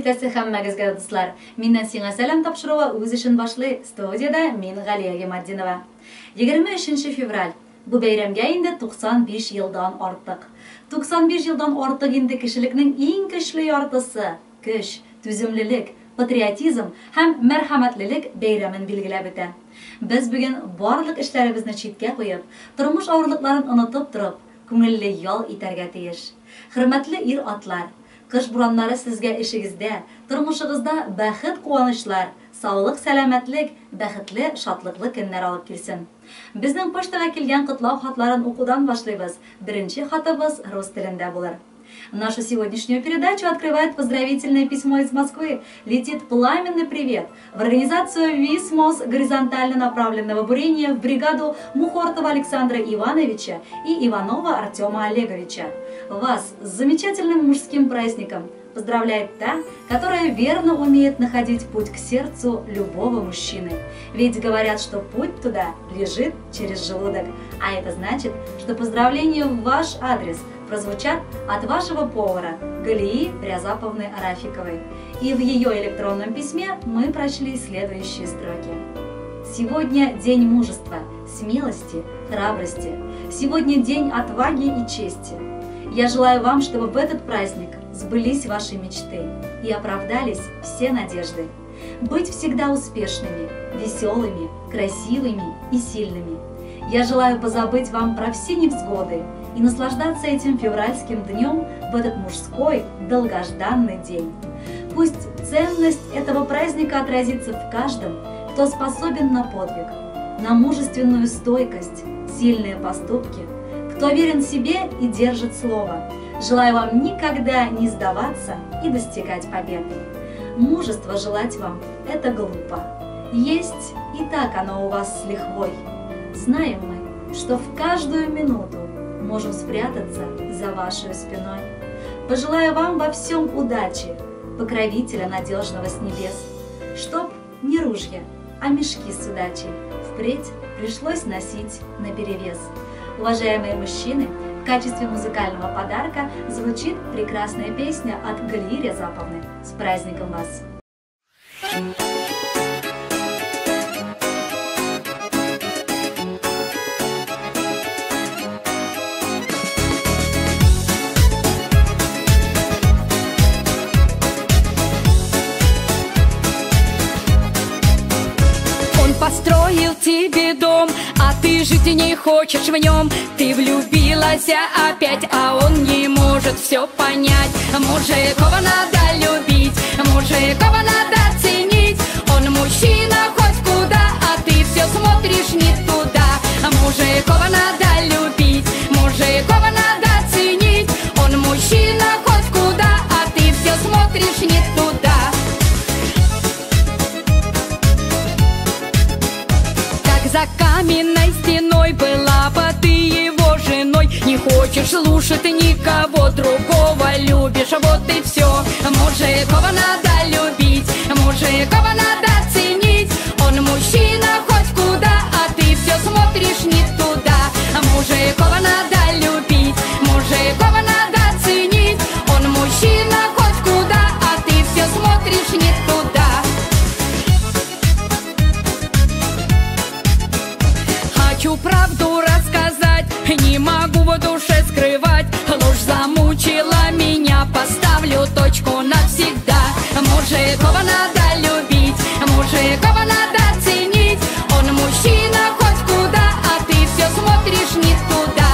Шилтәсе һәммәгезгә дуслар. Миннән сиңа сәлам тапшыруы үз эшен башлый. Студияда мин Галия Гемаддинова. 23 февраль. Бу бәйрәмгә инде 95 елдан артык. 95 елдан артык инде кешелекнең иң көчле яртысы – көч, түземлелек, патриотизм һәм мәрхәмәтлелек бәйрәмен билгеләп үтә. Без бүген барлык эшләребезне читкә куеп, тормыш авырлыкларын онытып торып, күңелле ял итәргә тиеш. Хөрмәтле ир-атлар, кыш бураннары сезгә эшегездә, тормышыгызда бәхет, куанычлар, саулык, сәламәтлек, бәхетле, шатлыклы көннәр алып килсен. Безнең поштага килгән котлау хатларын укудан башлыйбыз. Беренче хатыбыз рус телендә булыр. Нашу сегодняшнюю передачу открывает поздравительное письмо из Москвы. Летит пламенный привет в организацию ВИСМОС горизонтально направленного бурения в бригаду Мухортова Александра Ивановича и Иванова Артема Олеговича. Вас с замечательным мужским праздником поздравляет та, которая верно умеет находить путь к сердцу любого мужчины. Ведь говорят, что путь туда лежит через желудок. А это значит, что поздравления в ваш адрес прозвучат от вашего повара Галии Рязаповны Арафиковой. И в ее электронном письме мы прочли следующие строки. Сегодня день мужества, смелости, храбрости. Сегодня день отваги и чести. Я желаю вам, чтобы в этот праздник сбылись ваши мечты и оправдались все надежды. Быть всегда успешными, веселыми, красивыми и сильными. Я желаю позабыть вам про все невзгоды и наслаждаться этим февральским днем в этот мужской, долгожданный день. Пусть ценность этого праздника отразится в каждом, кто способен на подвиг, на мужественную стойкость, сильные поступки, кто верен себе и держит слово. Желаю вам никогда не сдаваться и достигать победы. Мужество желать вам – это глупо. Есть и так оно у вас с лихвой. Знаем мы, что в каждую минуту можем спрятаться за вашей спиной. Пожелаю вам во всем удачи, покровителя надежного с небес, чтоб не ружья, а мешки с удачей впредь пришлось носить наперевес. Уважаемые мужчины, в качестве музыкального подарка звучит прекрасная песня от Галии Рязаповны. С праздником вас! Построил тебе дом, а ты жить не хочешь в нем. Ты влюбилась опять, а он не может все понять. Мужикова надо любить, мужикова надо ценить. Он мужчина хоть куда, а ты все смотришь не туда. Мужикова надо любить, мужикова надо ценить. Он мужчина хоть куда, а ты все смотришь не туда. За каменной стеной была бы ты его женой. Не хочешь слушать никого другого, любишь, вот и все. Мужикова надо любить, мужикова надо ценить. Он мужчина хоть куда, а ты все смотришь не туда. Мужикова надо любить, мужикова надо ценить. Он мужчина хоть куда, а ты все смотришь не туда. Хочу правду рассказать, не могу в душе скрывать. Ложь замучила меня, поставлю точку навсегда. Мужикова надо любить, мужикова надо ценить. Он мужчина хоть куда, а ты все смотришь не туда.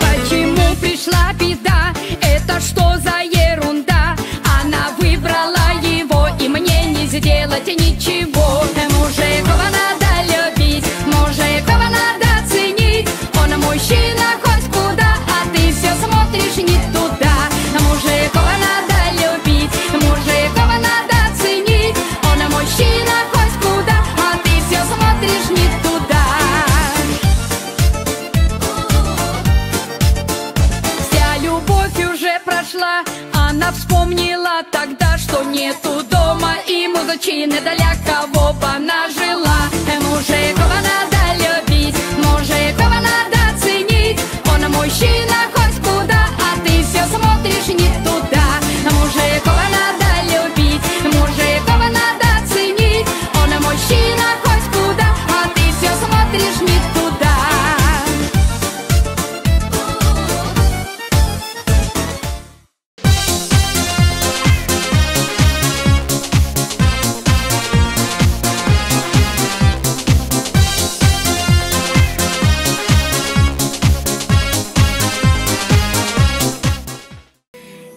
Почему пришла беда? Это что за ерунда? Она выбрала его, и мне не сделать ничего. Мужикова надо любить, мужикова надо ценить. Он мужчина хоть куда, а ты все смотришь не туда. Мужикова надо любить, мужикова надо ценить. Он мужчина хоть куда, а ты все смотришь не туда. Вся любовь уже прошла, она вспомнила тогда, что нету дома и мужчины, для кого бы она жила. Мужикова надо любить, мужчина хоть куда, а ты все смотришь не туда. Мужикова надо любить, мужикова надо ценить. Он мужчина хоть куда, а ты все смотришь не туда.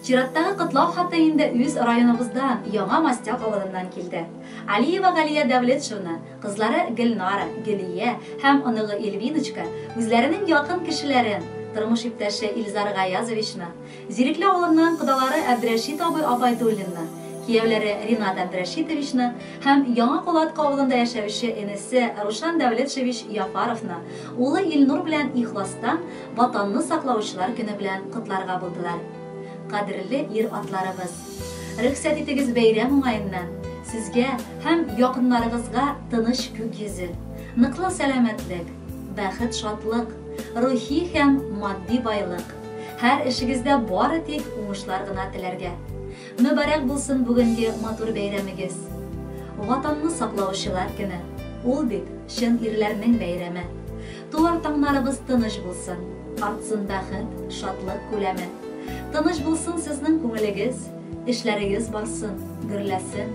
Чираттагы котлау хаты инде үз районыбыздан, Яңа Мастяк авылыннан килде. Алиева Галия Дәвлетшевна, кызлары Гөлнара, Гөлия һәм оныгы Эльвиночка үзләренең якын кешеләрен, тормыш иптәше Илзар Гаязовичны, Зирекле авылыннан кодалары Әбдрәшит Абайтуллинны, киявләре Ринат Әбдрәшитовичны һәм Яңа Кулатка авылында яшәүче энесе Рушан Дәвлетшевич Яфаровны, улы Илнур белән ихластан ватанны саклаучылар көне белән котларга булдылар. Кадерле ир атларыбыз, рөхсәт итегез бәйрәм уңаеннан сезгә һәм якыннарыгызга тыныч күк йөзе, ныклы сәламәтлек, бәхет, шатлык, рухи һәм матди байлык, һәр эшегездә бары тик уңышлар гына теләргә. Мөбарәк булсын бүгенге матур бәйрәмегез. Ватанны саклаучылар көне, ул бит чын ирләрнең бәйрәме. Туар таңнарыбыз тыныч булсын, артсын бәхет, шатлык күләме. Тыныч булсын сезнең күңелегез, эшләрегез барсын, гөрләсен.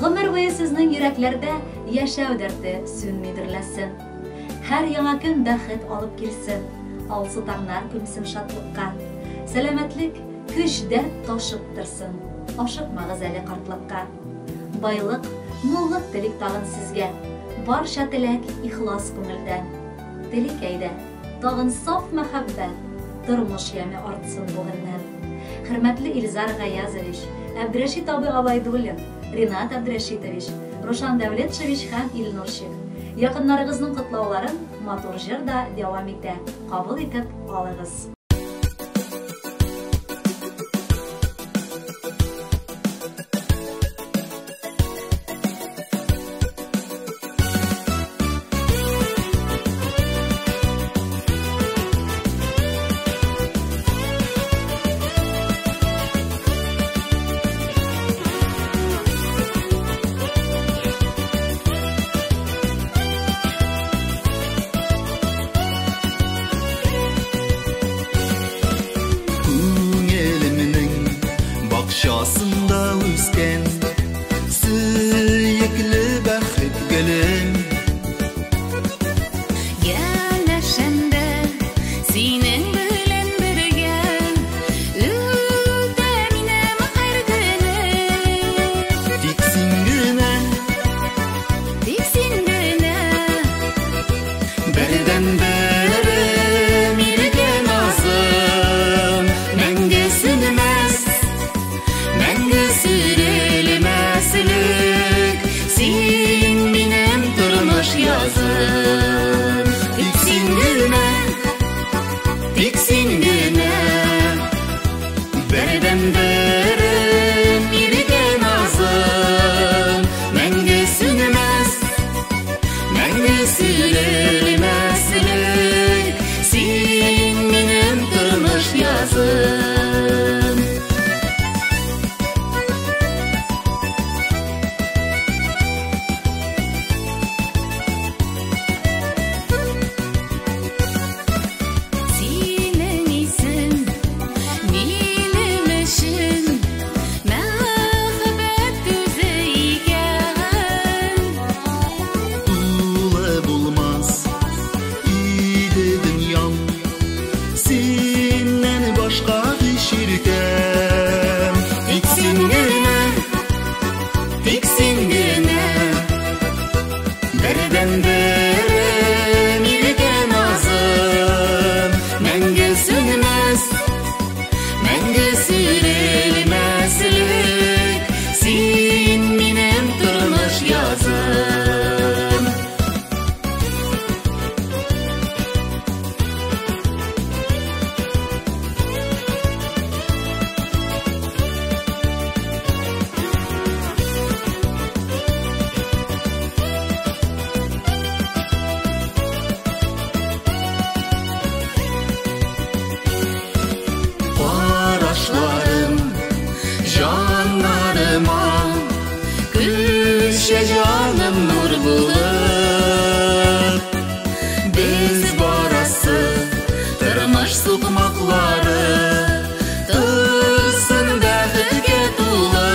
Гомер буе сезнең йөрәкләрдә яшәү дәрте сүнми дөрләсен. Һәр яңа көн бәхет алып килсен, алсы таңнар күмсен шатлыкка. Сәламәтлек көчдә ташып торсын, ашыкмагыз әле картлыкка. Байлык, муллык телик тагын сезгә, барча теләк ихлас күңелдән. Телик әйдә, тагын саф мәхәббәт, тормыш яме артсын бүгеннән. Хөрмәтле Илзар Гаязович, Әбдрәшит Абайдуллин, Ринат Әбдрәшитович, Рушан Дәвлетшевич һәм Илнурчик. Якыннарыгызның котлауларын матур җырда дәвам итә. Кабул итеп алыгыз. Şasında üsken Süyekli bәхет gülüm Gələşəndə sinin bilen birgə Üdə minəm hər günü Tiksin günə Bərdən bərə mirgə nazım Məngə sünməz Məngə sürülməslik Sin minəm turmuş yazım Tiksin günə Bərdən bərə mirgə nazım Məngə sünməz Məngə sürülməslik Sin minəm turmuş yazım Canlarıma gülşe canım nur bulup biz barası tırmış sokmakları tılsın bәхетке толы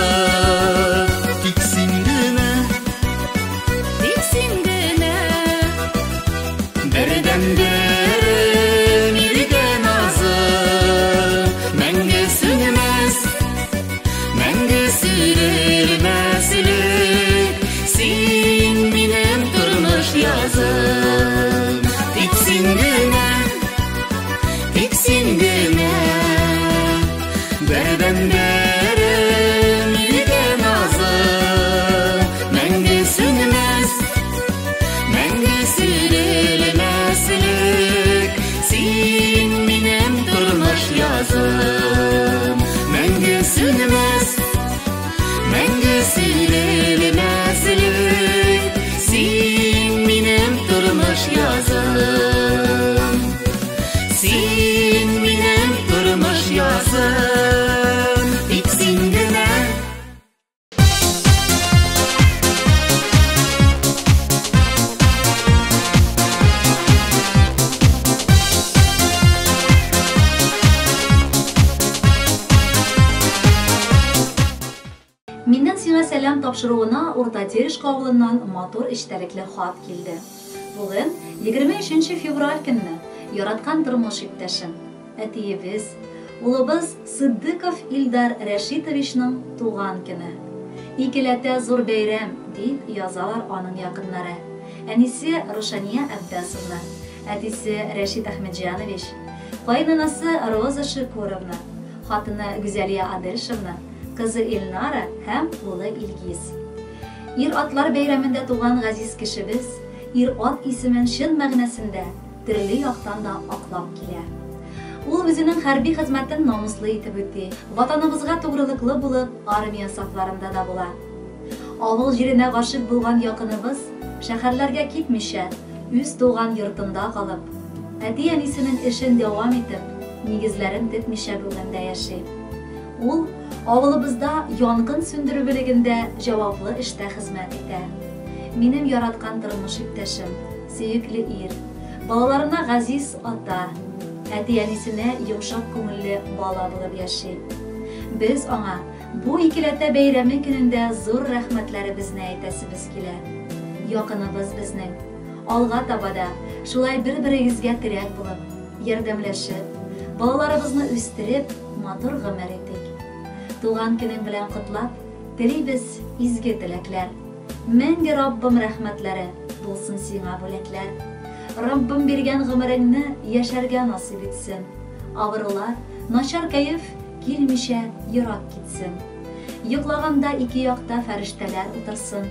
тиксин генә бердән бер мирге назы мәңге сүнмәс мәңге сүрелмәслек син минем тормыш язым тиксин генә бердән бер мирге назы мәңге сүнмәс мәңге сүрелмәслек син минем тормыш язым мәңге сүнмәс мәңге сүрелмәслек син минем тормыш язым син минем тормыш язым тиксин генә Миннән сиңа сәлам тапшыруына Урта Тереш кавылыннан матур эчтәлекле хат килде. Бүген 23 февраль көнне яраткан тормыш иптәшем, әтиебез, улыбыз Сыддыков Илдар Рәшитовичның туган көне. Икеләтә зур бәйрәм дип язалар аның якыннары. Әнисе Рушания Аббасовна, әтисе Рәшит Әхмәтҗанович, кайнанасы Роза Шикуровна, хатыны Гүзәлия Адельшевна, кызы Илнара һәм улы Илгиз. Ир-атлар бәйрәмендә туган газиз кешебез, ир-ат исемен чын мәгънәсендә төрле яктан да аклап килә. Ул үзенең хәрби хезмәтен намуслы итеп үти, ватаныбызга тугрылыклы булып, армия сафларында да була. Авыл җиренә гашык булган якыныбыз шәһәрләргә китмичә, үз туган йортында калып, әти-әнисенең эшен дәвам итеп, нигезләрен тетмичә бүгендә яши. Ул авылыбызда янгын сүндерү бүлегендә җаваплы эштә хезмәт итә. Минем яраткан тормыш иптәшем, сөекле ир, балаларына газиз ата, әти-әнисенә йомшак күңелле бала булып яши. Без аңа бу икеләтә бәйрәме көнендә зур рәхмәтләребезне әйтәсебез килә. Якыныбыз безнең алга табада шулай бер-берегезгә терәк булып, ярдәмләшеп, балаларыбызны үстереп, матур гомер итик. Туган көнең белән котлап, телибез изге теләкләр. Мәңге Раббым рәхмәтләре булсын сиңа бүләкләр. Раббым биргән гомереңне яшәргә насыйп итсен. Авырулар, начар кәеф килмичә ерак китсен. Йоклаганда ике якта фәрештәләр утырсын.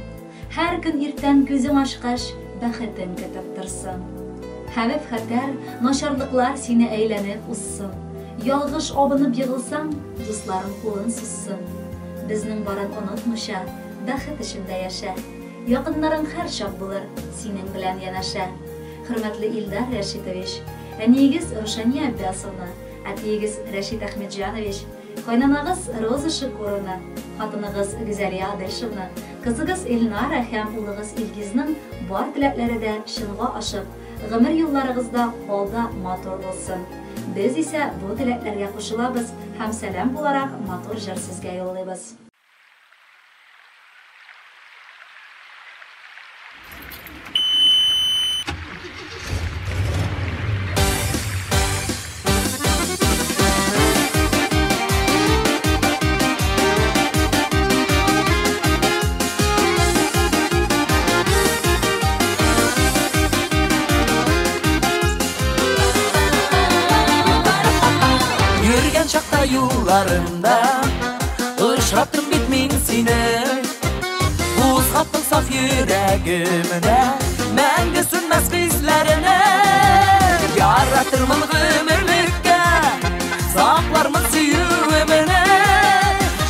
Һәр көн иртән күзең ачкач, бәхетең көтеп торсын. Хәвеф-хәтәр, начарлыклар сине әйләнеп уссын. Ялгыш абынып егылсаң, дусларың кулын сузсын. Безнең барын онытмыйча, бәхет эчендә яшә. Якыннарың һәр чак булыр, синең белән янәшә. Хөрмәтле Илдар Рәшитович, әниегез Рушания Аббасовна, әтиегез Рәшит Әхмәтҗанович, кайнанагыз Роза Шикуровна, хатыныгыз Гүзәлия Адельшевна, кызыгыз Илнара һәм улыгыз Илгизнең бар теләкләре дә чынга ашып, гомер юлларыгызда алда матур булсын. Без исә бу теләкләргә кушылабыз һәм сәлам буларак матур җыр сезгә юллыйбыз. Yollarında ışrattım bit min seni, uzatdım saf yüreğimde, мәңгі sönmez bizlerine. Yaratırmın ömürlükке, saklarmın süyüvemine,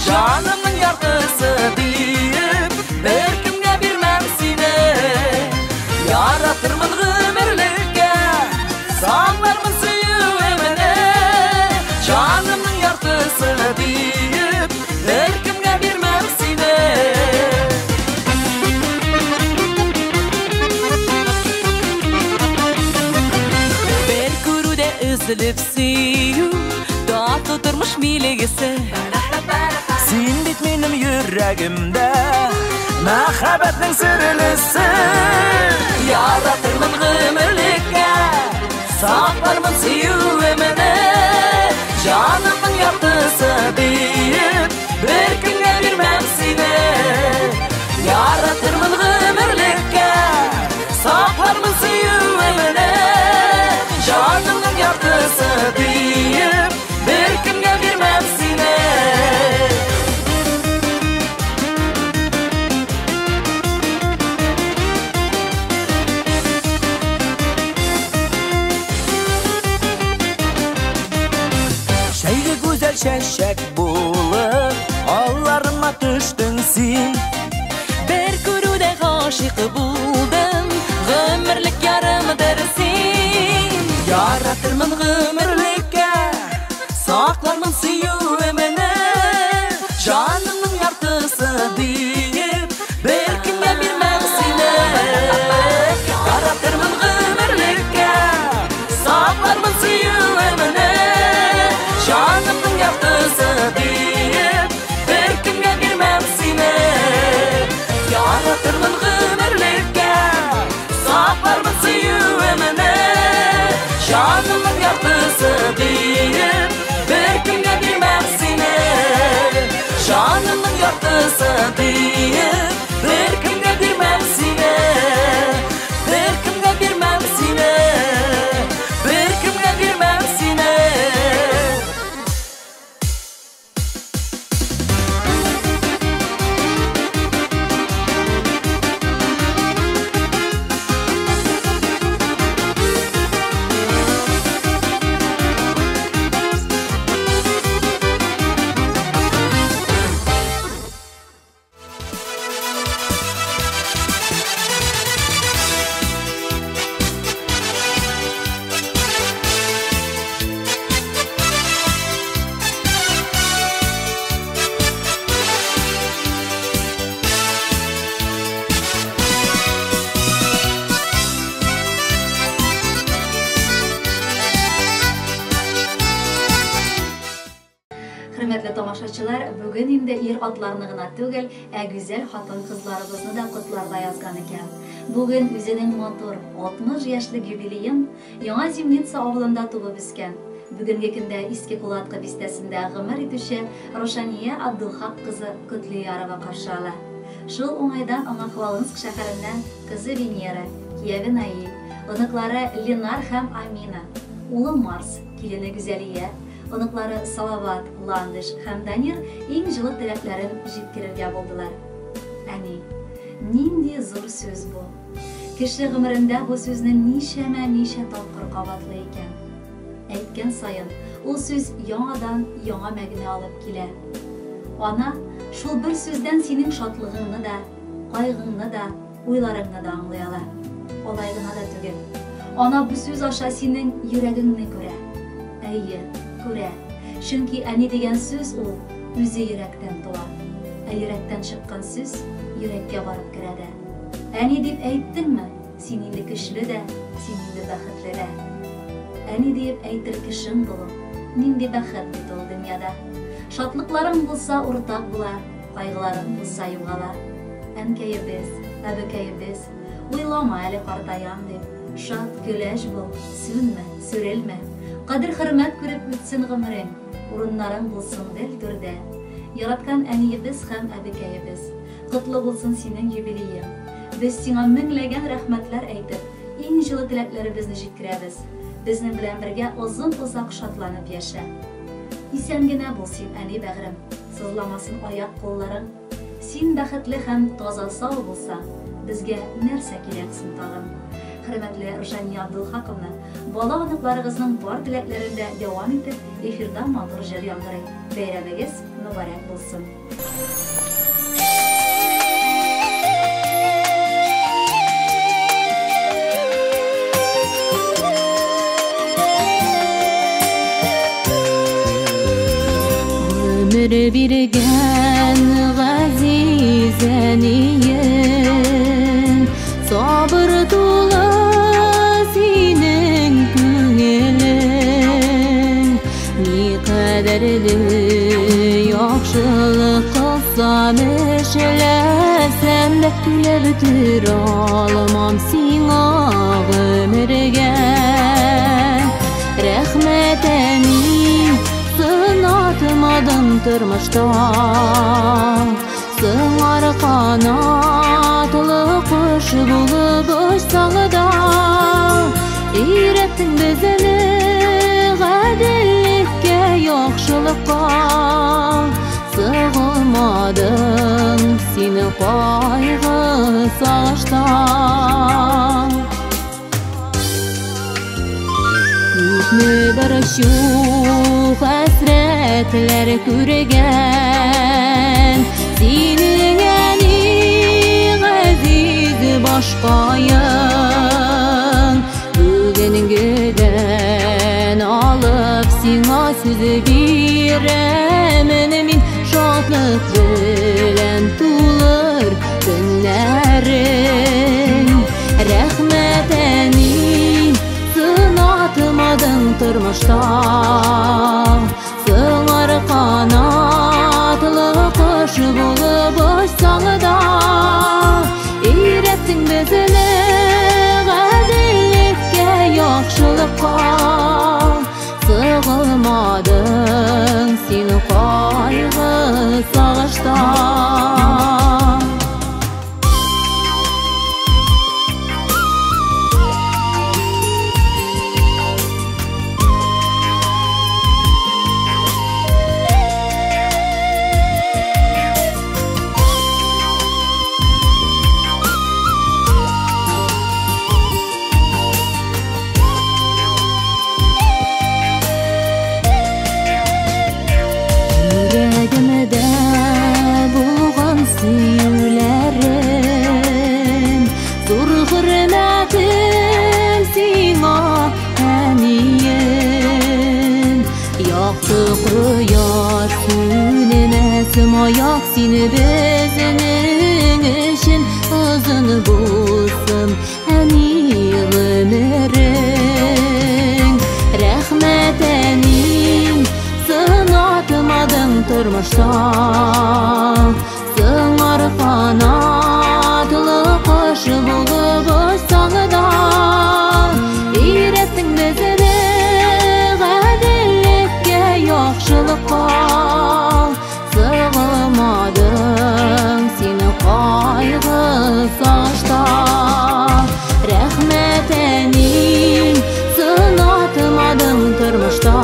canımın yargısı deyip, bir kimge bilmem seni. Yaratırmın ömürlükke, saklarmın süyüvemine, canımın yargısı deyip, Йөрәгемдә мәхәббәтнең серлесе. Яратырмын гомерлеккә, саклармын сөюемне, җанымның яртысы диеп, бер көнгә бирмәм сине. Яратырмын гомерлеккә, саклармын сөюемне, җанымның яртысы диеп, бер көнгә бирмәм сине. Шәйге гүзәл чәчәк булып, алларыма төштең син. Бер күрүдә гашыйк булдым, гомерлек ярымдыр син. Яратырмын гомерлеккә, саклармын сөюемне, җанымның яртысы диеп, бер көнгә бирмәм сине. Яратырмын гомерлеккә, саклармын сөюемне, җанымның яртысы диеп, бер көнгә бирмәм сине. Яратырмын гомерлеккә, саклармын сөюемне, җанымның яртысы диеп, бер көнгә бирмәм сине. Җанымның яртысы диеп, бер көнгә бирмәм сине. Бер көнгә бирмәм сине. Бер көнгә бирмәм сине. Хөрмәтле тамашачылар, бүген инде ир атларны гына түгел, гүзәл хатын-кызларыбызны да котларда язган икән. Бүген үзенең матур 60 яшьлек юбилеен Яңа Зимница авылында тубып үскән. Бүгенге көндә Иске Кулатка бистәсендә гомер итүче Рошания Абдулхак кызы Көтлиярова каршы ала. Шул уңайдан аңа Хвалынск шәһәреннән кызы Венера, кияве Наил, оныклары Ленар һәм Амина, улы Марс, килене Гүзәлия, оныклары Салават, Ландыш һәм Данир иң җылы теләкләрен җиткерергә булдылар. Әни, нинди зур сүз бу. Кеше гомерендә бу сүзне ничә тапкыр кабатлый икән. Әйткән саен, ул сүз яңадан яңа мәгънә алып килә. Ана, шул бер сүздән синең шатлыгыңны да, кайгыңны да, уйларыңны да аңлый ала. Алай гына да түгел. Ана бу сүз аша синең йөрәгеңне күрә. Әйе, күрә. Чөнки әни дигән сүз ул үзе йөрәктән туа. Йөрәктән чыккан сүз йөрәккә барып керә дә. Әни дип әйттеңме? Син инде көчле дә, син инде бәхетле дә. Әни дип әйтер кешең булу, нинди бәхет бит ул дөньяда. Шатлыкларың булса уртак була, кайгыларың булса югала. Әнкәебез, әбекәебез, уйлама әле картаям дип. Шат көләч бул, сүнмә, сүрелмә. Кадер-хөрмәт күреп үтсен гомерең, урыннарың булсын дел түрдә. Яраткан әниебез һәм әбекәебез, котлы булсын синең юбилеең. Без сиңа меңләгән рәхмәтләр әйтеп, иң җылы теләкләребезне җиткерәбез. Безнең белән бергә озын-озак шатланып яшә. Исән генә бул син, әни бәгърем, сызламасын аяк-кулларың. Син бәхетле һәм таза сау булсаң, безгә нәрсә кирәк соң тагын? Хөрмәтле Рошания Абдулхаковна, бала оныкларыгызның бар теләкләрендә дәвам итеп, эфирда матур җыр яңгырый. Бәйрәмегез мөбарәк булсын. Ömür birgen gazizeniyen, sabır dolu senin köngülün. Ni kaderli yaxşılık kılsa uzamış eləsəm də gülə bitir almam sina ömürge. Rəhmətəni sınatmadım tırmışda, sığar qanatlı quş bulub uçsağıda. Eyrettin bizini qədillikə, yaxşılıqqa, sığılmadın seni qayğı sağışda. Күпме бір шуқ әсіретлер көрген, сенің әнің әзіз башқайың. Бүгінгіден алып сиңа сөз беремін, мен шатлық білән тулыр күнләрің. Рәхмәтәни сынатмадың тормышта, сыңар қанатлы құш болып ұшсаң да. Үйреттің бізді ғаділlikке, yaxшылыққа, сығылмадың сені қайғы сағышта. Quyosh suylamasam oyoq seni bizning ishing uzun bo'lsin amin umring. Rahmataning sınatmading turmushda, sığar qanatli qush bo'lib uçsang da. Eyrettin bizni yaxşılıqqa, sığılmadın seni qayğı sağışta. Rəhmətənin sınatmadın turmushda,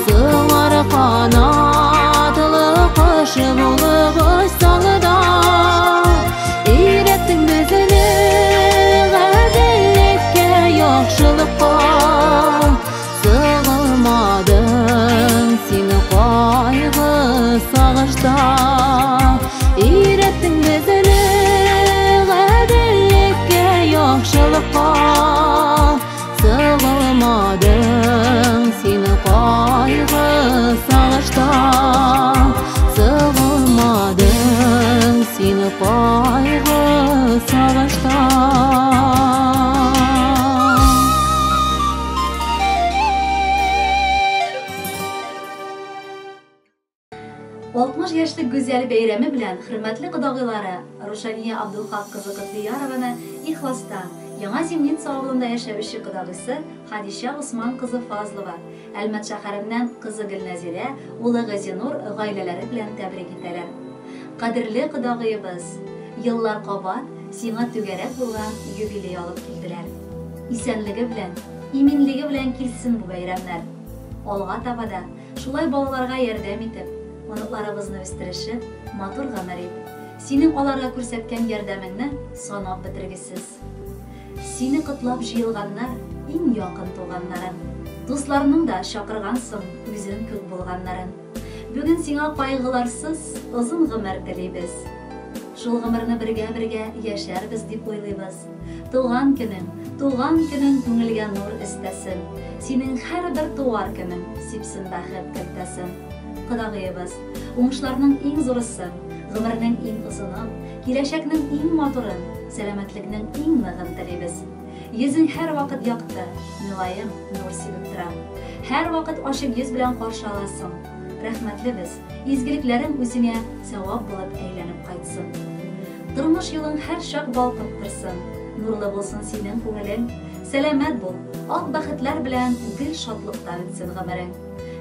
sığar qanatlı quş bo'lib uçsang da. Eyrettin bizni qədillikке, yaxşılıqqa, sığılmadın seni qayğı sağışta. Eyrettin bizni qədillikке, yaxşılıqqa, sığılmadın seni qayğı sağışta. Sığılmadın seni qayğı sağışta. 60 yaşlı güzel beyremi bilen hürmetli qudagıları Ruşaniye Abdulhaq kızı Qutliyarovani İxlas'tan Yana Zemlin sağlığında yaşamışı qudagısı Hadişa Osman kızı Fazlova, Elmet şaharinden kızı Gülnazire, ulu Gazinur gayleleri bilen tebrik ettiler. Qadirli qudagıyımız, yıllar qabat, sina tügerek bulan yubiley alıp kildiler. İsenligi bilen, iminligi bilen kilsin bu beyremler. Olga tabada, şulay balalarga yardam etip, onuklarımızını üstürüşüp, matur gamar et. Senin olarga көрсәткән ярдәмеңне санап бетерегесез. Сине кытлап җыелганнар, иң якын туганнарым. Дусларның да чакыргансың, үзең күп булганнарын. Бүген сиңа кайгыларсыз, озын гомер телибез. Шул гомерне бергә яшәрбез дип уйлыйбыз. Туган көнең күңелгә нур истәсен. Синең һәрбер туар көнең сипсен бәхет кертәсен. Кудагыебыз, уңышларның иң зурысы, гомернең иң озыны, киләчәкнең иң матурын, сәламәтлекнең иң ныгын телибез. Йөзең һәр вакыт якты, милаем, нур сибеп тора. Һәр вакыт ачык йөз белән каршы аласың. рәхмәтлебез. Изгелекләрең үзеңә савап булып әйләнеп кайтсын. Тормыш юлың һәр чак балкып торсын. Нурлы булсын синең күңелең. Сәламәт бул. Ак бәхетләр белән гел шатлыкта үтсен гомерең.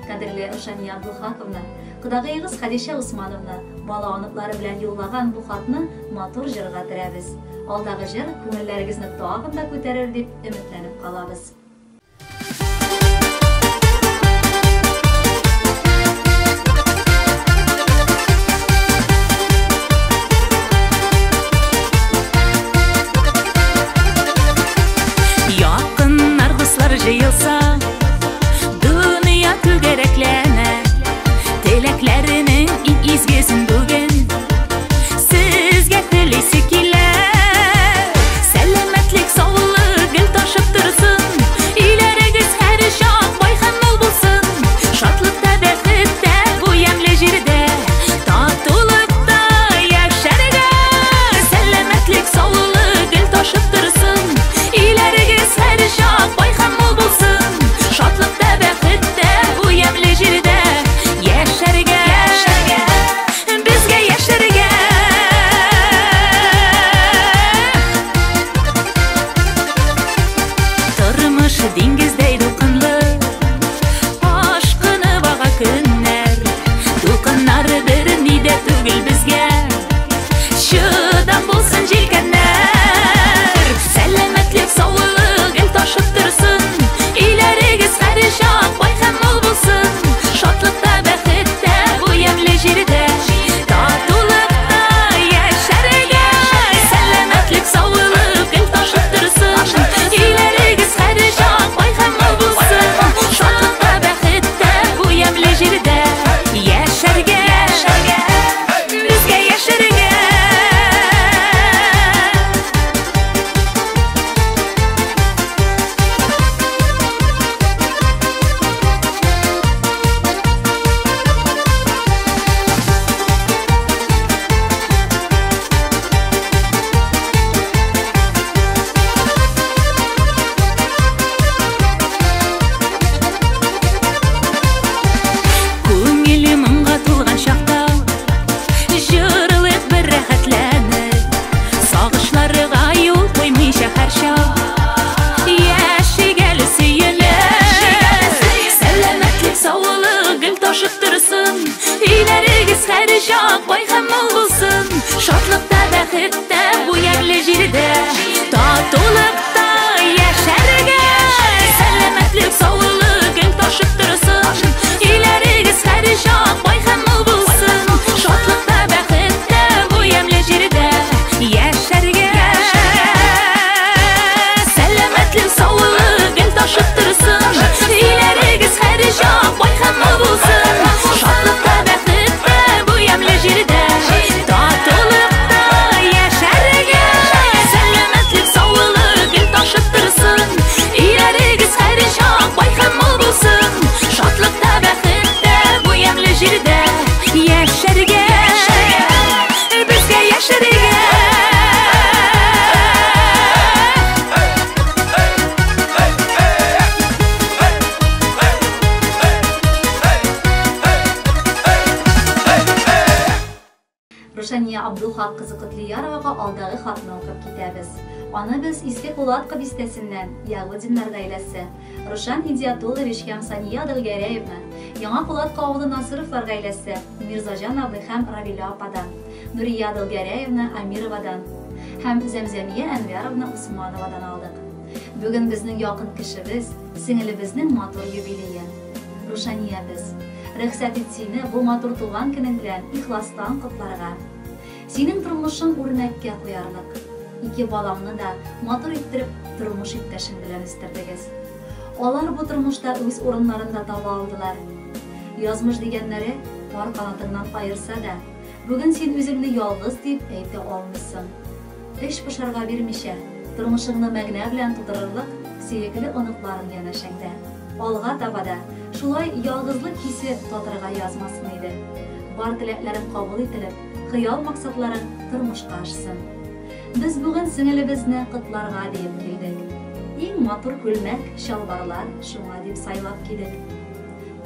Кадерле Рушания Абдулхаковна, кодагыегыз Хадиша Усмановна бала аныклары белән юллаган бу хатны матур җырга терәбез. Алдагы җыр күңелләрегезне тагын да күтәрер дип өметләнеп калабыз. Жыйылса, dünya түгәрәкләнә, теләкләренең изгесен бүген сезгә телисе килә. Сәламәтлек, саулык гел ташып торсын, иләрегез һәр чак бай һәм мул булсын. Шатлыкта, бәхеттә, бу ямьле җирдә, татулыкта яшәргә. Сәламәтлек, саулык гел ташып торсын, иләрегез һәр чак бай һәм мул булсын. Шатлыкта, бәхеттә, бу ямьле җирдә яшәргә, безгә яшәргә. Тормыш диңгездәй дулкынлы, ашкыны бага көннәр. Дулкыннар берни дә түгел безгә, чыдам булсын җилкәннәр. Сәламәтлек, саулык гел ташып торсын, иләрегез һәр чак бай һәм мул булсын. Шатлыкта, бәхеттә, бу ямьле җирдә, татулыкта яшәргә. Сәламәтлек, саулык гел ташып торсын, иләрегез һәр чак бай һәм мул булсын. Шатлыкта, бәхеттә, бу ямьле җирдә яшәргә, безгә яшәргә. Күңеле моңга тулган чакта, җырлыйк бер рәхәтләнеп, сагышларга юл куймыйча һәр чак, яшигәле сөенеп. Сәламәтлек, саулык гел ташып торсын, иләрегез һәр чак бай һәм мул булсын. Шатлыкта, бәхеттә, бу ямьле җирдә, татулыкта яшәргә. Сәламәтлек, саулык гел ташып торсын, иләрегез һәр чак бай һәм мул булсын. Шатлыкта, бәхеттә, бу ямьле җирдә яшәргә. Сәламәтлек, саулык гел ташып торсын, иләрегез һәр чак бай һәм мул булсын. Шатлыкта, бәхеттә, бу ямьле җирдә, татулыкта яшәргә. Сәламәтлек, саулык гел ташып торсын, иләрегез һәр чак бай һәм мул булсын. Шатлыкта, бәхеттә, бу ямьле җирдә яшәргә, безгә яшәргә. Рушания Абдулхак кызы Котлияровага алдагы хатны укып китәбез. Аны без Иске Кулатка бистәсеннән Ягудиннар гаиләсе, Рушан Идиятуллович һәм Сания Дылгәрәевна, Яңа Кулатка авылы Насыровлар гаиләсе, Мирзаҗан абый һәм Равила ападан, Нурия Дылгәрәевна Амировадан һәм Зәмзәмия Әнвәровна Усмановадан алдык. Бүген безнең якын кешебез, сеңелебезнең матур юбилее. Рушания без. Рөхсәт ит сине бу матур туган көнең белән ихластан котларга. Синең тормышың үрнәккә куярлык. Ике балаңны да матур иттереп тормыш иптәшең белән үстердегез. Алар бу тормышта үз урыннарында таба алдылар. Язмыш дигәннәре пар канатыңнан айырса да, бүген син үзеңне ялгыз дип әйтә алмыйсың. Эш пошарга бирмичә, тормышыңны мәгънә белән тутырырлык сөекле оныкларың янәшәңдә. Алга табада шулай ялгызлык хисе татырга язмасын иде. Бар теләкләрем кабул ителеп, хыял максатларың тормышка ашсын. Без бүген сеңелебезне котларга дип килдек. Иң матур күлмәк, чалбарлар шуңа дип сайлап килдек.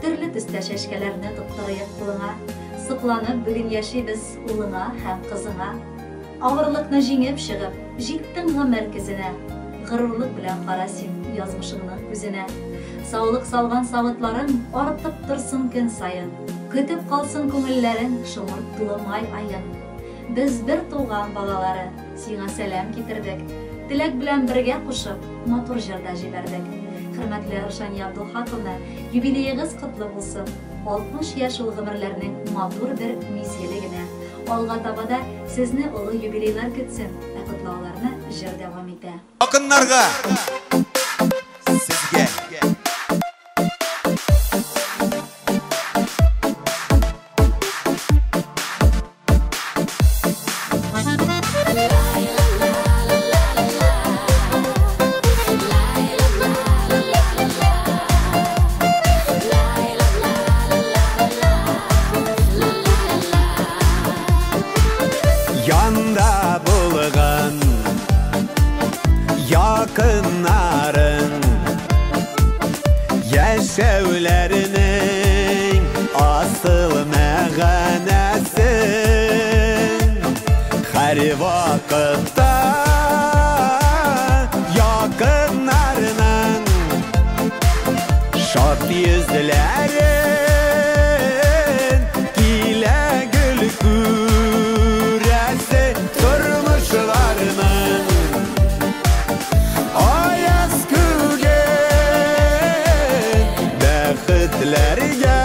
Türlü төстә чәчкәләрне тоттырыйк кулыңа, сыкланып бүген яшибез улыңа һәм кызыңа. Авырлыкны җиңеп чыгып, җиттең гомер көзенә. Горурлык белән кара син язмышыңның күзенә. Саулык салган савытларың артып торсын көн сайын. Көтеп калсын күңелләрең шомырт тулымай айын. Без бер туган балалары сиңа сәлам китердек. Теләк белән бергә кушып, матур җырда җибәрдек. Хөрмәтле Рушания Абдулхаковна, юбилеегыз котлы булсын. 60 яшь ул гомерләрнең матур бер мизгеле генә. Алга таба да сезне олы юбилейлар көтсен. Котлауларны җыр дәвам итә. Акыннарга сезгә Yanda bulgan yakınların yaşevlerinin asıl məğənəsi her vakitte yakınlarının şad yüzlerin ile gül küresi durmuşlarının ayaz kügen bəxtlərgə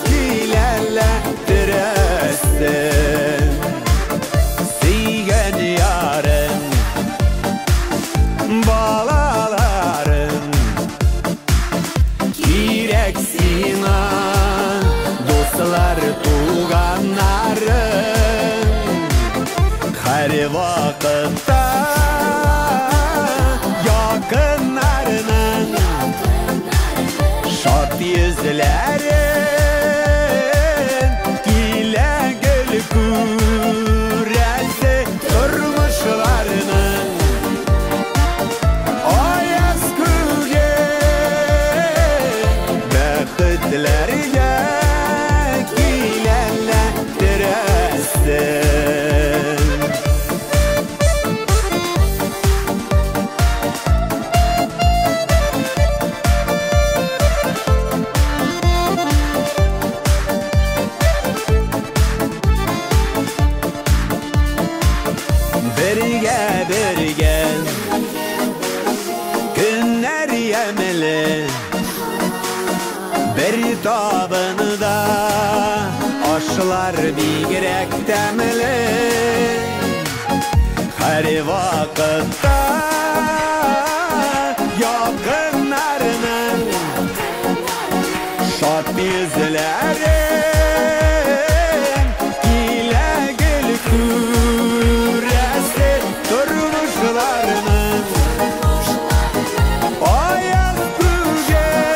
kilərlədirəsin Siyən yarın balaların kirek sina dostlar tuğanların her vakitte yakınlarının şad yüzlerin ile gül küresi durmuşlarının ayaz kügen bəxtlərgə kilərlədirəsin Birge günler yemeli bir tabında aşlar bigrek temeli her vakitte yakınlarının şad yüzlerin ile gül küresi durmuşlarının ayaz kügen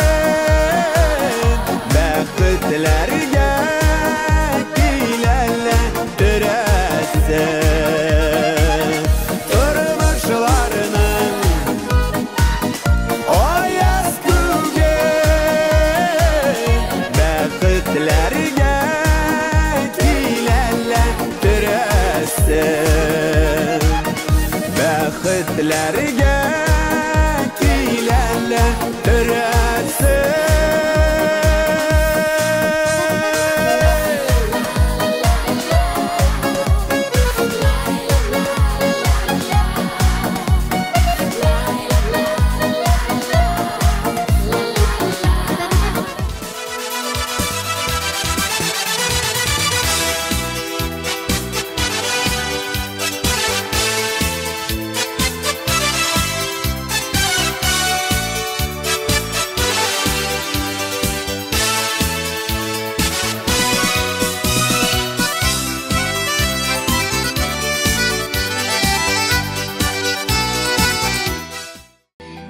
bəxtlərgə kilərlədirəsin durmuşlarının ayaz kügen bəxtlərgə kilərlədirəsin bəxtlərgə kilərlədirəsin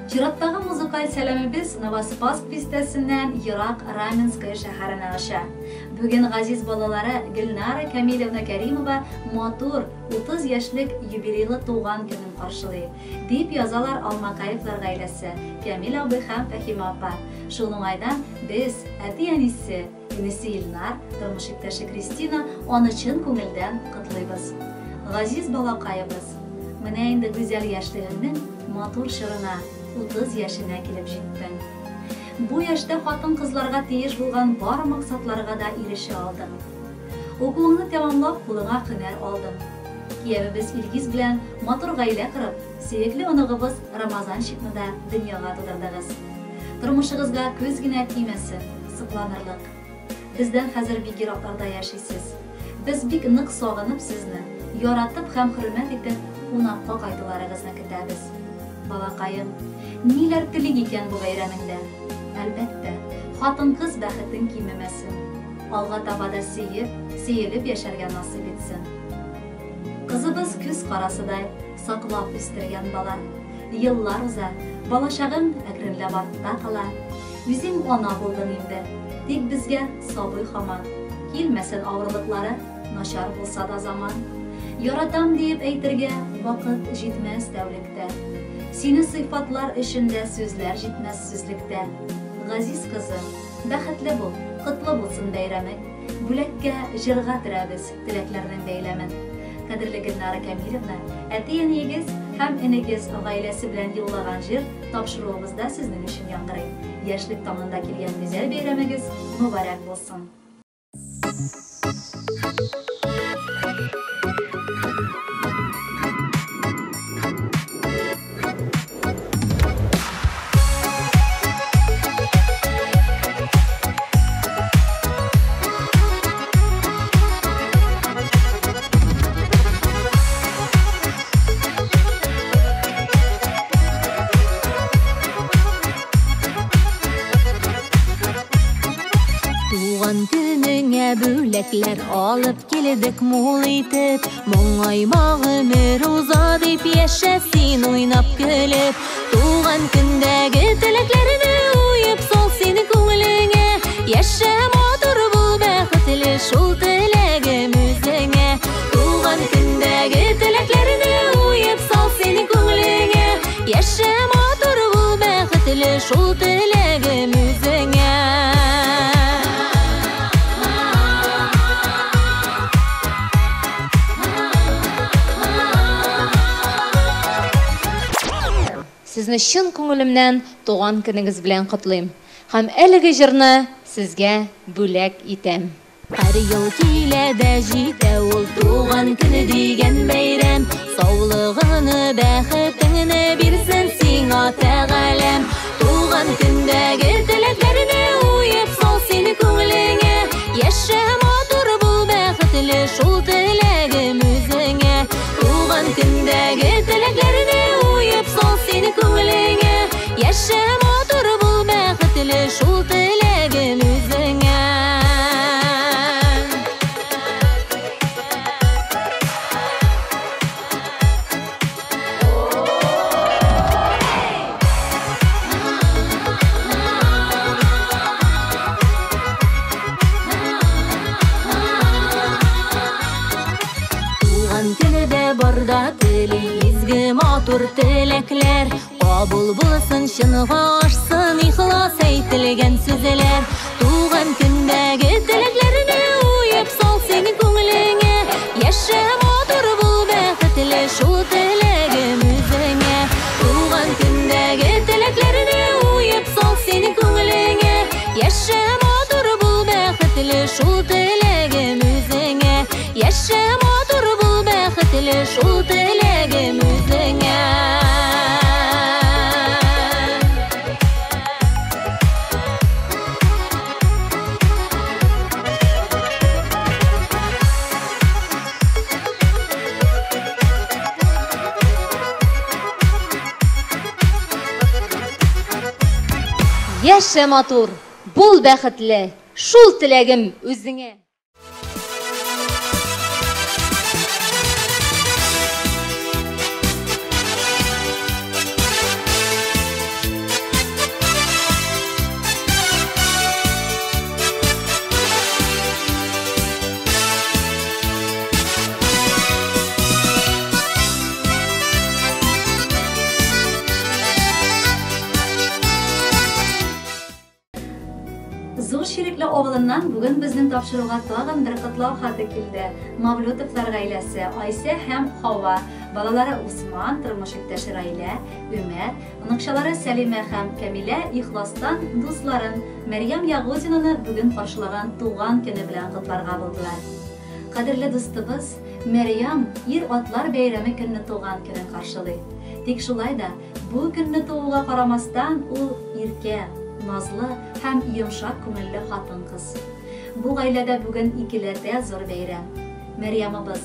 Чираттагы музыкаль сәламебез Новоспасск бистәсеннән ерак Раменское шәһәренә аша. Бүгін ғазиз балалары Гүлнара Камиловна Кәримова матур 30 яшьлек юбилейлы туған күнін қаршылай. Дип язалар Алмакаевлар ғайласы, Камил абый һәм Фәхима апа. Шул уңайдан без әти-әнисе, инесе Илнар, тормыш иптәше Кристина аны чын күңелдән котлыйбыз. Ғазиз балакайыбыз, менә инде гүзәл яшьлегеңнең матур чорына 30 яшенә килеп җиттең. Бу яшьтә хатын-кызларга тиеш булган бар максатларга да ирешә алдың. Укуыңны тәмамлап, кулыңа һөнәр алдың. Киявебез Илгиз белән матур гаилә корып, сөекле оныгыбыз Рамазан шикне дә дөньяга тудырдыгыз. Тормышыгызга күз генә тимәсен, сыкланырлык. Бездән хәзер бик еракларда яшисез. Без бик нык сагынып сезне, яратып һәм хөрмәт итеп, кунакка кайтуларыгызны көтәбез. Балакаем, ниләр телик икән бу бәйрәмеңдә? Әлбәттә, хатын-кыз бәхетен кимемәсен. Алга таба да сөелеп яшәргә насыйп итсен. Кызыбыз күз карасыдай саклап үстергән бала. Еллар уза, балачагың әкренләп артта кала. Үзең ана булдың инде, тик безгә сабый һаман. Килмәсен авырлыклары, начар булса да заман. Яратам диеп әйтергә вакыт җитмәс тәүлектә. Сине сыйфатлар эчендә сүзләр җитмәс сүзлектә. Газиз кызым, бәхетле бул, котлы булсын бәйрәмең. Бүләккә җырга терәбез теләкләрнең бәйләмен. Кадерле Гөлнара Камиловна, әти-әниегез һәм энегез гаиләсе белән юллаган җыр тапшыруыбызда сезнең өчен яңгырый. Яшьлек таңында килгән гүзәл бәйрәмегез мөбарәк булсын. Туган көнеңә бүләкләр алып килдек мул итеп, моңайма гомер уза дип яшәсин уйнап көлеп. Туган көндәге теләкләрне уеп сал сине күңелеңә, яшә матур бул бәхетле шул теләгем үзеңә. Туган көндәге теләкләрне уеп сал сине күңелеңә, яшә матур бул бәхетле шул теләгем үзеңә. Сезне чын күңелемнән туган көнегез белән котлыйм. Һәм әлеге җырны сезгә бүләк итәм. Һәр ел килә дә җитә ул туган көне дигән бәйрәм. Саулыгыны, бәхетеңне бирсен сиңа Тәгаләм. Туган көндәге теләкләрне уеп сал сине күңелеңә, яшә матур бул бәхетле шул теләгем үзеңә. Туган көндәге теләкләрне уеп сал сине күңелеңә, яшә матур бул бәхетле шул теләгем үзеңә. Туган көнедә барда теле изге матур теләкләр, кабул булсын чынга ашсын ихлас әйтелгән сүзләр. Туган көндәге теләкләрне уеп сал сине күңелеңә, яшә матур бул бәхетле шул теләгем үзеңә. Туган көндәге теләкләрне уеп сал сине күңелеңә, яшә матур бул бәхетле шул теләгем үзеңә. Яшә матур бул бәхетле шул теләгем үзеңә. Яшә матур, бул бәхетле, шул теләгем үзеңә. Казаннан бүген безнең тапшыруга тагын бер котлау хаты килде. Мавлютовлар гаиләсе Айсә һәм Хава, балалары Усман, тормыш иптәше Раилә, Өмәр, оныкчалары Сәлимә һәм Камилә ихластан дусларын Мәрьям Ягудинаны бүген каршылаган туган көне белән котларга булдылар. Кадерле дустыбыз, Мәрьям ир-атлар бәйрәме көнне туган көнен каршылый. Тик шулай да бу көнне тууга карамастан ул иркә, назлы һәм йомшак күңелле хатын-кыз. Бу гаиләдә бүген икеләтә зур бәйрәм. Мәрьямыбыз,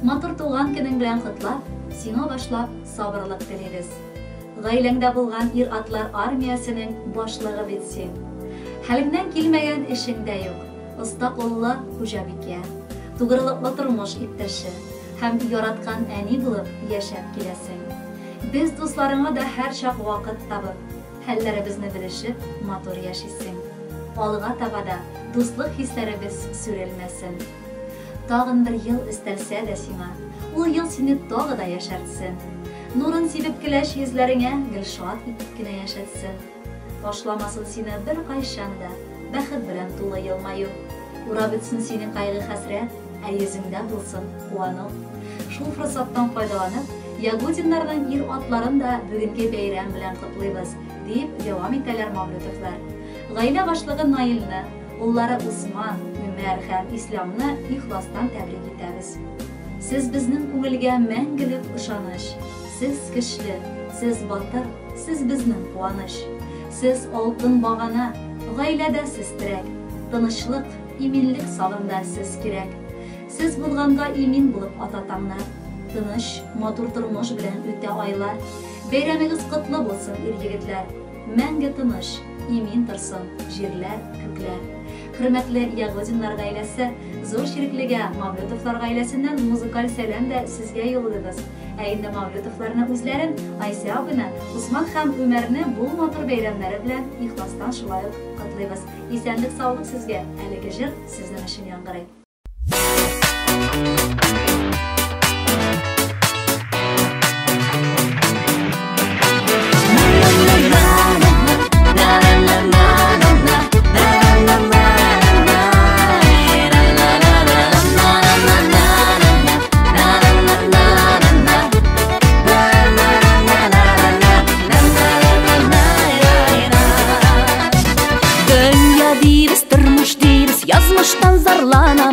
матур туган көнең белән котлап, сиңа башлап сабырлык телибез. Гаиләңдә булган ир-атлар армиясенең башлыгы бит син. Хәлеңнән килмәгән эшең дә юк. Оста куллы хуҗабикә, тугрылыклы тормыш иптәше һәм яраткан әни булып яшәп киләсең. Без дусларыңа да һәр чак вакыт табып, хәлләребезне белешеп, матур яшисең. Алга таба да дуслык хисләребез сүрелмәсен. Тагын бер ел өстәлсә дә сиңа, ул ел сине тагы да яшәртсен. Нурын сибеп киләш йөзләреңә гөлшат итеп кенә яшәтсен. Ташламасын сине бер кайчан да бәхет белән тулы елмаю. Урап үтсен сине кайгы хәсрәт, ә йөзеңдә булсын куану. Шул форсаттан файдаланып, Ягудиннарның ир-атларын да бүгенге бәйрәм белән котлыйбыз, дип дәвам итәләр Мавлютовлар. Гаилә башлыгы Наилне, уллары Усман, Өмәр һәм Исламны ихластан тәбрик итәбез. Сез безнең күңелгә мәңгелек ышаныч. Сез көчле, сез батыр, сез безнең куаныч. Сез алтын багана, гаиләдә сез терәк. Тынычлык, иминлек сагында сез кирәк. Сез булганга имин булып ататаңнар. Тыныч, матур тормыш белән үтә айлар. Бәйрәмегез котлы булсын, ир-егетләр. Мәңге тыныч, имин торсын җирләр, күкләр. Хөрмәтле Ягудиннар гаиләсе, зур ширеклегә Мавлютовлар гаиләсеннән музыкаль сәлам да сезгә юллыйбыз. Ә инде Мавлютовларны үзләрен, Айсә абыны, Усман һәм Өмәрне бу матур бәйрәмнәре белән ихластан шулай ук котлыйбыз. Исәнлек, саулык сезгә. Әлеге җыр сезнең өчен яңгырый. Язмыштан зарлана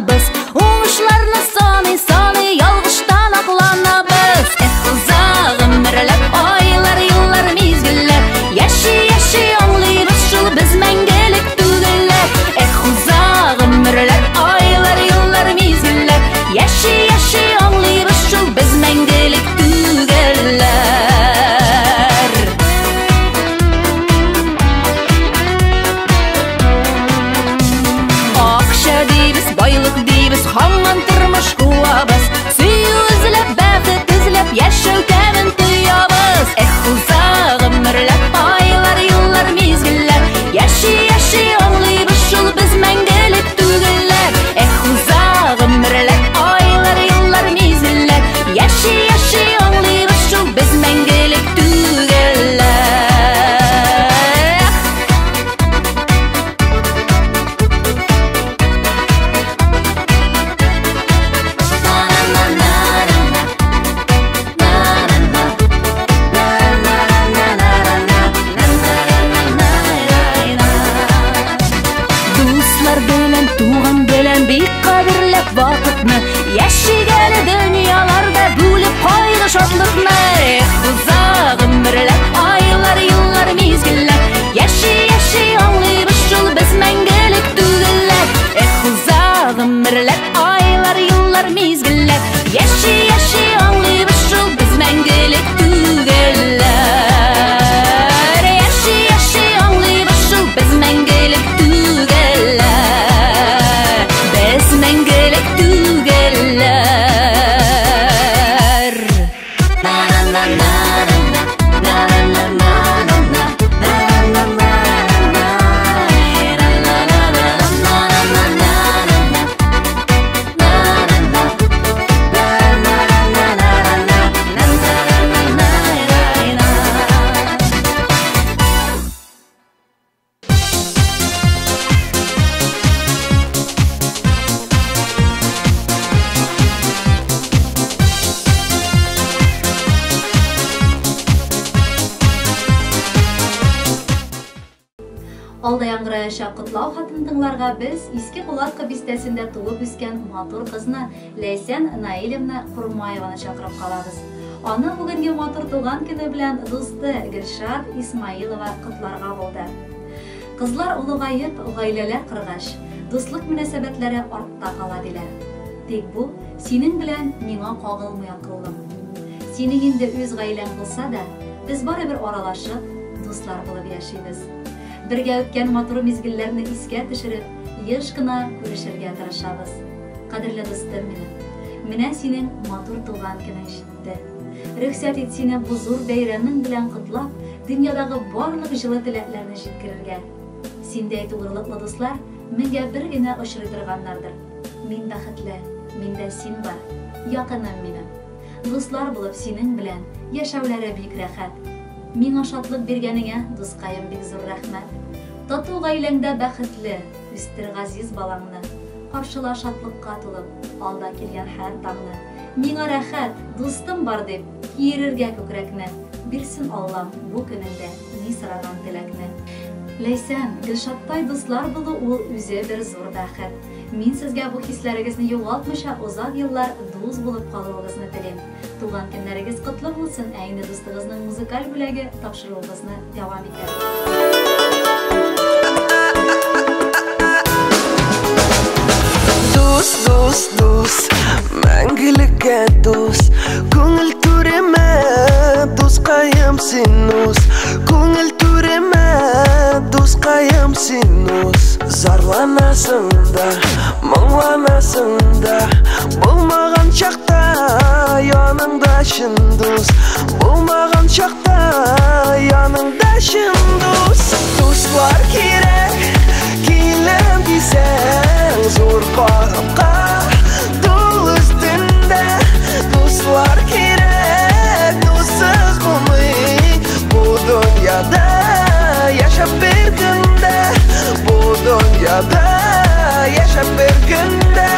Кытлау хатын тыңларга без Иске Кулатка бистәсендә тулып үскән матур кызны Ләйсән Наилевна Курмаеваны чакырып калабыз. Аны бүгенге матур туган көне белән дусты Гөлшат Исмаилова котларга булды. Кызлар улыгаеп, гаиләләр кыргач, дуслык мөнәсәбәтләре артта кала диләр. Тик бу синең белән миңа кагылмый акыллым. Синең инде үз гаиләң булса да, без барыбер аралашып, дуслар булып яшибез. Бергә үткән матур мизгелләрне искә төшереп, еш кына күрешергә тырышабыз. Кадерле дустым минем, менә синең матур туган көнең җитте. Рөхсәт ит сине бу зур бәйрәмең белән котлап, дөньядагы барлык җылы теләкләрне җиткерергә. Синдәй тугрылыклы дуслар меңгә бер генә очрый торганнардыр. Мин бәхетле, миндә син бар, якыным минем. Дуслар булып синең белән яшәүләре бик рәхәт. Миңа шатлык биргәнеңә, дускаем, бик зур рәхмәт. Тату гаиләңдә бәхетле, үстер газиз балаңны. Каршыла шатлыкка тулып, алда килгән һәр таңны. Миңа рәхәт, дустым бар дип, киерергә күкрәкне. Бирсен Аллам бу көнендә ни сораган теләкне. Ләйсән, Гөлшаттай дуслар булу ул үзе бер зур бәхет. Мин сезгә бу хисләрегезне югалтмыйча узак еллар дус булып калуыгызны телим. Туган көннәрегез котлы булсын, ә инде дустыгызның музыкаль бүләге тапшыруыгызны дәвам итәр. Дус, мәңгелеккә дус, күңел түреме, дускаем синус, күңел түреме, дускаем синус. Зарланасың да, моңланасың да, булмаган чакта яныңда шын дус, булмаган чакта яныңда шын дус. Дуслар кирәк, килем дисәң, зур карапка тул өстендә. Дуслар кирәк, дуссыз булмый бу дөньяда. Яшәп бер көндә, бу дөньяда, яшәп бер көндә.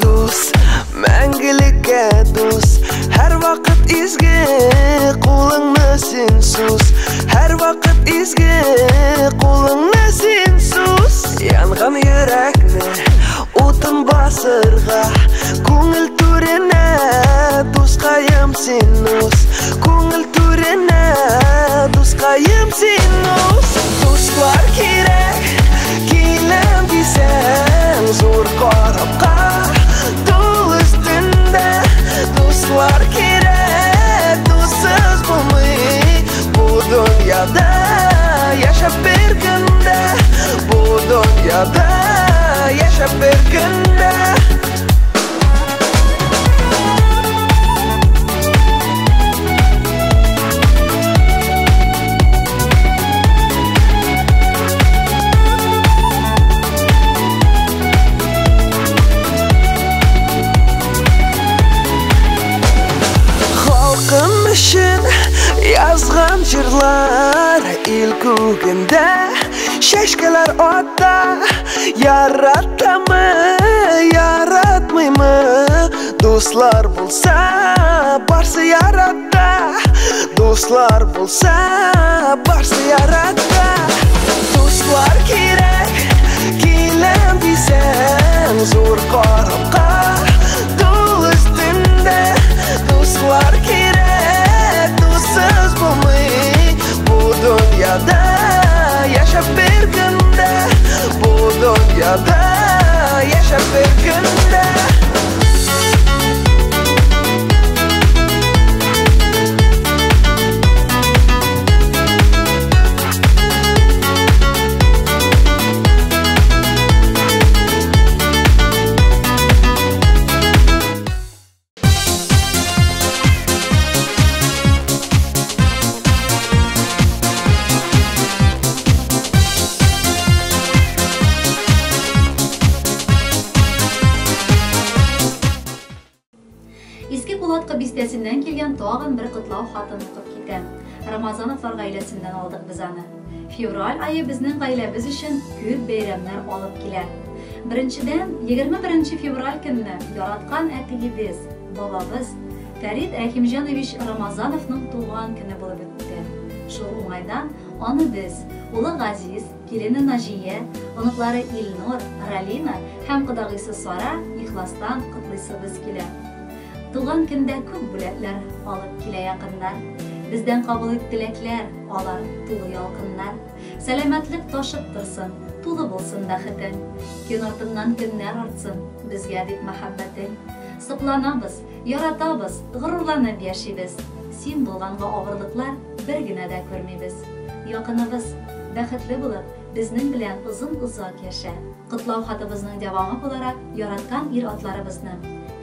Дус, мәңгелеккә дус, һәр вакыт изге кулыңны син сус, һәр вакыт изге кулыңны син сус. Янган йөрәкне утын басырга, күңел түренә дускаем синус, күңел түренә дускаем синус. Дуслар кирәк, килем дисәң, зур карапка тул өстендә. Дуслар кирәк, дуссыз булмый бу дөньяда. Яшәп бер көндә, бу дөньяда, яшәп бер көндә. Язган җырлар ил күгендә, чәчкәләр атта. Яратамы, яратмыймы, дуслар булса, барсы ярата. Дуслар булса, барсы ярата. Дуслар кирәк, килем дисәң, зур карапка тул өстендә. Дуслар кирәк, дуссыз булмый бу дөньяда. Яшәп бер көндә, бу дөньяда, яшәп бер көндә. Иске Кулатка бистәсеннән килгән тагын бер котлау хатын укып китә. Рамазановлар гаиләсеннән алдык без аны. Февраль айы безнең гаиләбез өчен күп бәйрәмнәр алып килә. Беренчедән, 21 февраль көнне яраткан әтиебез, бабабыз Фәрит Рәхимҗанович Рамазановның туган көне булып үтте. Шул уңайдан аны без, улы Газиз, килене Наҗия, оныклары Илнур, Ралина һәм кодагыйсы Сара ихластан котлыйсыбыз килә. Туган көндә күп бүләкләр алып килә якыннар. Бездән кабул иттеләкләр, алар тулы ялкыннар. Сәламәтлек ташып торсын, тулы булсын бәхетең. Көн артыннан көннәр артсын, безгә дип мәхәббәтең. Сыкланабыз, яратабыз, горурланып яшибез. Син булганга авырлыклар бер генә дә күрмибез. Якыныбыз, бәхетле булып, безнең белән озын-озак яшә. Котлау хатыбызның дәвамы буларак яраткан ир-атларыбызны.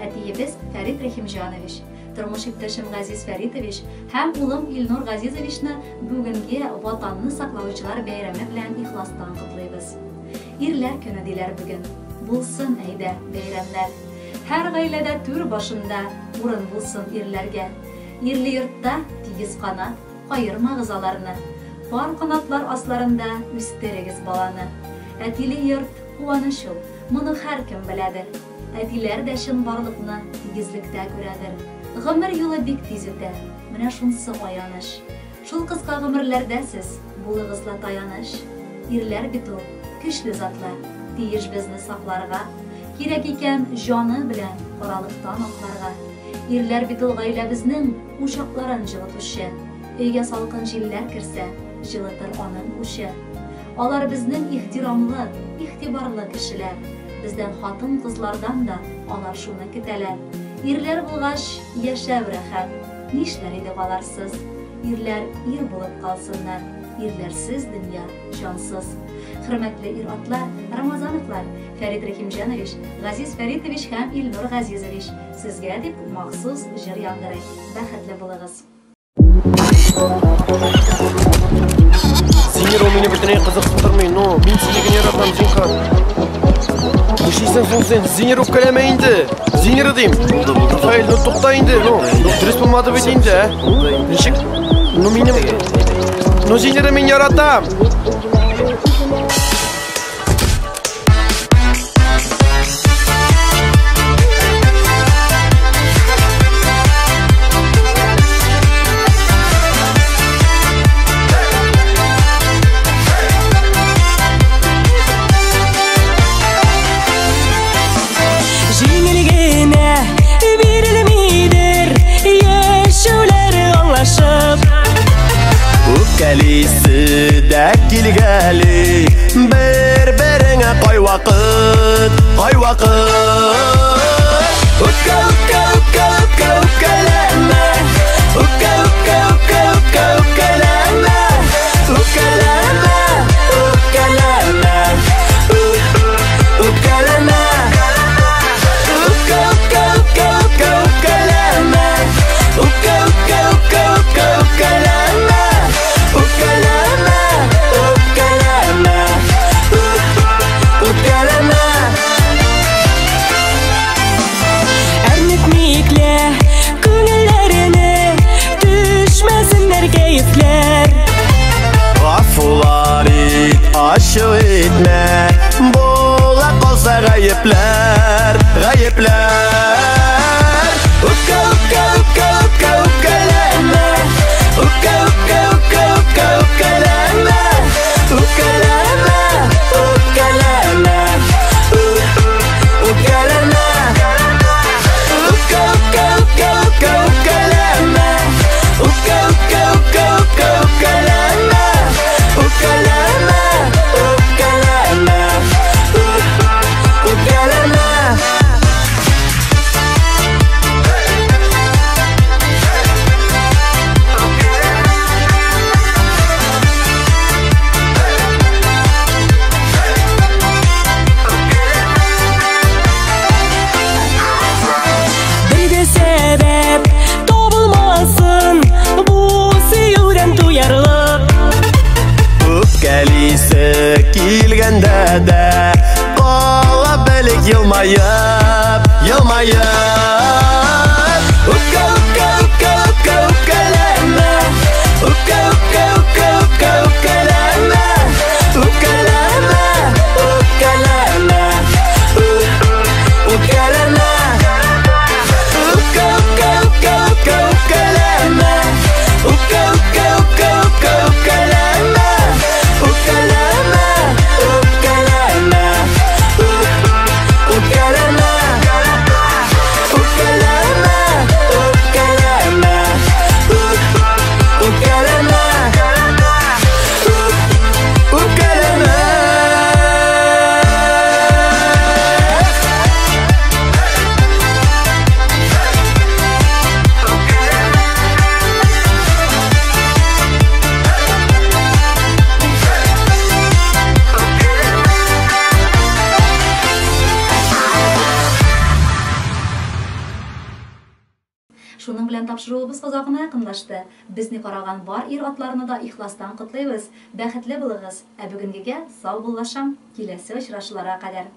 Әтиебез Фәрит Рәхимҗанович, тормыш иптәшем Газиз Фәритович һәм улым Илнур Газизовичны бүгенге ватанны саклаучылар бәйрәме белән ихластан котлыйбыз. Ирләр көне диләр бүген. Булсын әйдә бәйрәмнәр. Һәр гаиләдә түр башында урын булсын ирләргә. Ирле йортта тигез канат, кайырмагыз аларны. Пар канатлар асларында үстерегез баланы. Әтиле йорт куанычыл, моны һәркем беләдер. Әтиләр дә чын барлыкны тигезлектә күрәдер. Гомер юлы бик тиз үтә, менә шунсы аяныш. Шул кыска гомерләрдә сез булыгызла таяныш. Ирләр бит ул, көчле затлар, тиеш безне сакларга. Кирәк икән җаны белән каралыктан акларга. Ирләр бит ул гаиләбезнең учакларын җылытучы. Өйгә салкын җилләр керсә, җылытыр аның үче. Алар безнең ихтирамлы, игътибарлы кешеләр. Бездән хатын-кызлардан да алар шуны көтәләр. Ирләр булгач яшәү рәхәт. Нишләр иде аларсыз? Ирләр ир булып калсыннар. Ирләрсез дөнья җансыз. Хөрмәтле ир-атлар, Рамазановлар, Фәрит Рәхимҗанович, Газиз Фәритович һәм Илнур Газизович, сезгә дип махсус җыр яңгырый. Бәхетле булыгыз. Зинер, у меня бөтенләй кызыксындырмый, но мин сине генә яратам, Зинка. Нишлисең соң сен? Зинер үпкәләмә инде. Зинер дим. Рафаэль, ну тукта инде, ну. Дөрес булмады бит инде, ә? Ничек? Ну минем... Ну Зинерне мин яратам. Үпкәлисе дә килгәли, бер-береңә кай вакыт, кай вакыт. Үпкә, үпкә, үпкә, үпкә, үпкәләмә. Үпкә, үпкә, үпкә, үпкә, үпкәләмә. Үпкәләмә, үпкәләмә. Үпкәләмә. Үпкә, үпкә, үпкә, үпкә, үпкәләмә. Үпкә, үпкә, үпкә, үпкә, үпкәләмә. Әрнетмекле күңелләренә төшмәсеннәр кәефләр. Гафулар ит, ачу итмә, була калса гаепләр, гаепләр. Үпкә, үпкә, үпкә, үпкә, үпкәләмә. Үпкә, үпкә, үпкә, үпкә, үпкәләмә. Үпкәләмә, үпкәләмә. Үпкәләмә. Үпкә, үпкә, үпкә, үпкә, үпкәләмә. Үпкә, үпкә, үпкә, үпкә, үпкәләмә. Үпкәләмә, үпкәләмә. Үпкәләмә. Бер сәбәп табылмасын, бу сөюдән туярлык. Үпкәлисе килгәндә дә кала белек елмаеп, елмаеп. Үпкә, үпкә, үпкә, үпкә, үпкәләмә. Үпкә, белән тапшыруыбыз узакына якынлашты. Безне караган бар ир-атларны да ихластан котлыйбыз. Бәхетле булыгыз. Ә бүгенгегә сау буллашам. Киләсе очрашуларга кадәр.